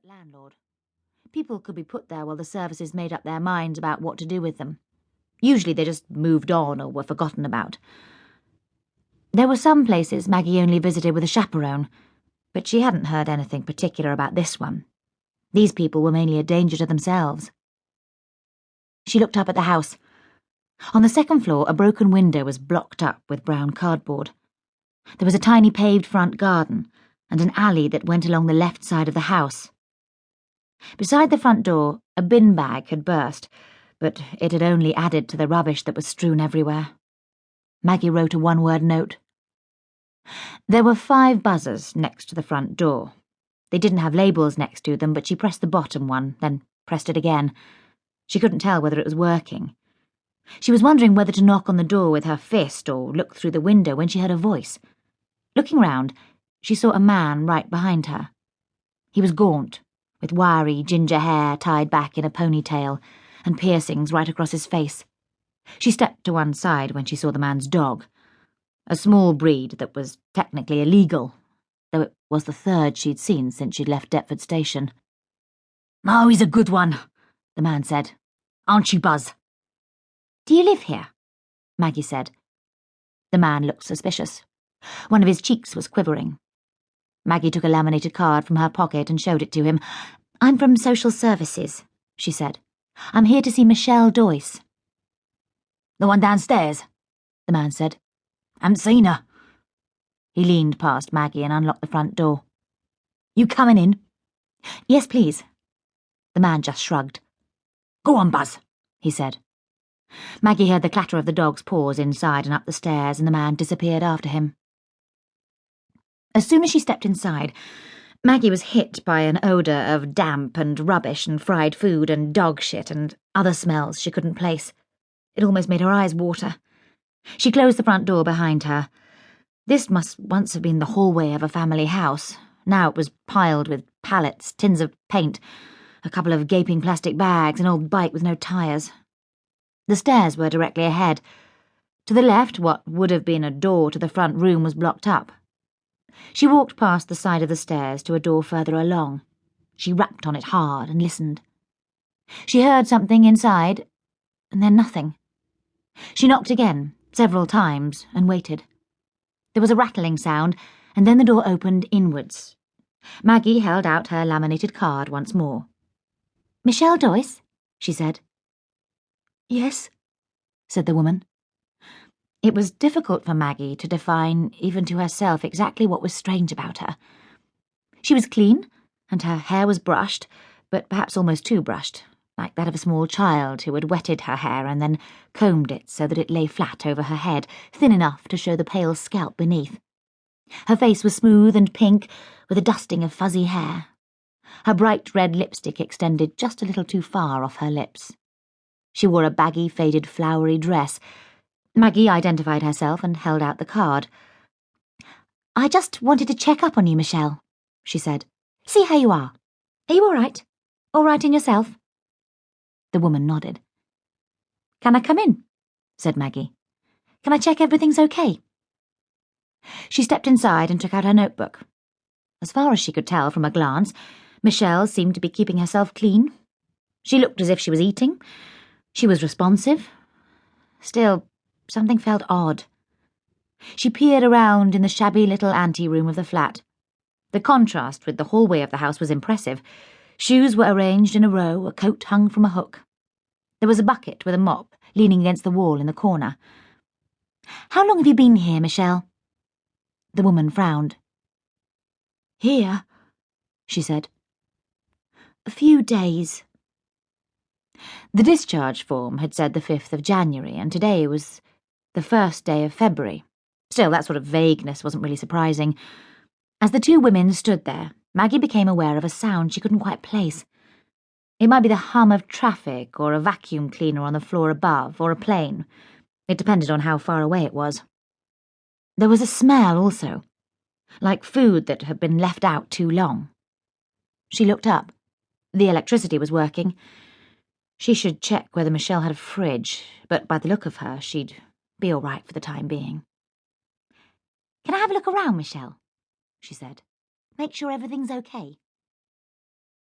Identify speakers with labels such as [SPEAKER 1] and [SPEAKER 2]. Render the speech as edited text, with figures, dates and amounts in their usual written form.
[SPEAKER 1] landlord. People could be put there while the services made up their minds about what to do with them. Usually they just moved on or were forgotten about. There were some places Maggie only visited with a chaperone, but she hadn't heard anything particular about this one. These people were mainly a danger to themselves. She looked up at the house. On the second floor, a broken window was blocked up with brown cardboard. There was a tiny paved front garden and an alley that went along the left side of the house. Beside the front door, a bin bag had burst, but it had only added to the rubbish that was strewn everywhere. Maggie wrote a one-word note. There were 5 buzzers next to the front door. They didn't have labels next to them, but she pressed the bottom one, then pressed it again. She couldn't tell whether it was working. She was wondering whether to knock on the door with her fist or look through the window when she heard a voice. Looking round, she saw a man right behind her. He was gaunt, with wiry ginger hair tied back in a ponytail and piercings right across his face. She stepped to one side when she saw the man's dog, a small breed that was technically illegal, though it was the 3rd she'd seen since she'd left Deptford Station. "Oh, he's a good one," the man said. "Aren't you, Buzz?" "Do you live here?" Maggie said. The man looked suspicious. One of his cheeks was quivering. Maggie took a laminated card from her pocket and showed it to him. "I'm from Social Services," she said. "I'm here to see Michelle Doyce." "The one downstairs?" the man said. "Haven't seen her." He leaned past Maggie and unlocked the front door. "You coming in?" "Yes, please." The man just shrugged. "Go on, Buzz," he said. Maggie heard the clatter of the dog's paws inside and up the stairs, and the man disappeared after him. As soon as she stepped inside, Maggie was hit by an odour of damp and rubbish and fried food and dog shit and other smells she couldn't place. It almost made her eyes water. She closed the front door behind her. This must once have been the hallway of a family house. Now it was piled with pallets, tins of paint, a couple of gaping plastic bags, an old bike with no tyres. The stairs were directly ahead. To the left, what would have been a door to the front room was blocked up. She walked past the side of the stairs to a door further along. She rapped on it hard and listened. She heard something inside, and then nothing. She knocked again, several times, and waited. There was a rattling sound, and then the door opened inwards. Maggie held out her laminated card once more. "Michelle Doyce?" she said. "Yes," said the woman. It was difficult for Maggie to define, even to herself, exactly what was strange about her. She was clean, and her hair was brushed, but perhaps almost too brushed, like that of a small child who had wetted her hair and then combed it so that it lay flat over her head, thin enough to show the pale scalp beneath. Her face was smooth and pink, with a dusting of fuzzy hair. Her bright red lipstick extended just a little too far off her lips. She wore a baggy, faded, flowery dress. Maggie identified herself and held out the card. "I just wanted to check up on you, Michelle," she said. "See how you are. Are you all right? All right in yourself?" The woman nodded. "Can I come in?" said Maggie. "Can I check everything's okay?" She stepped inside and took out her notebook. As far as she could tell from a glance, Michelle seemed to be keeping herself clean. She looked as if she was eating. She was responsive. Still, something felt odd. She peered around in the shabby little ante-room of the flat. The contrast with the hallway of the house was impressive. Shoes were arranged in a row, a coat hung from a hook. There was a bucket with a mop leaning against the wall in the corner. "How long have you been here, Michelle?" The woman frowned. "Here," she said. "A few days." The discharge form had said the 5th of January, and today was the 1st day of February. Still, that sort of vagueness wasn't really surprising. As the 2 women stood there, Maggie became aware of a sound she couldn't quite place. It might be the hum of traffic, or a vacuum cleaner on the floor above, or a plane. It depended on how far away it was. There was a smell also, like food that had been left out too long. She looked up. The electricity was working. She should check whether Michelle had a fridge, but by the look of her, she'd be all right for the time being. "Can I have a look around, Michelle?" she said. "Make sure everything's okay."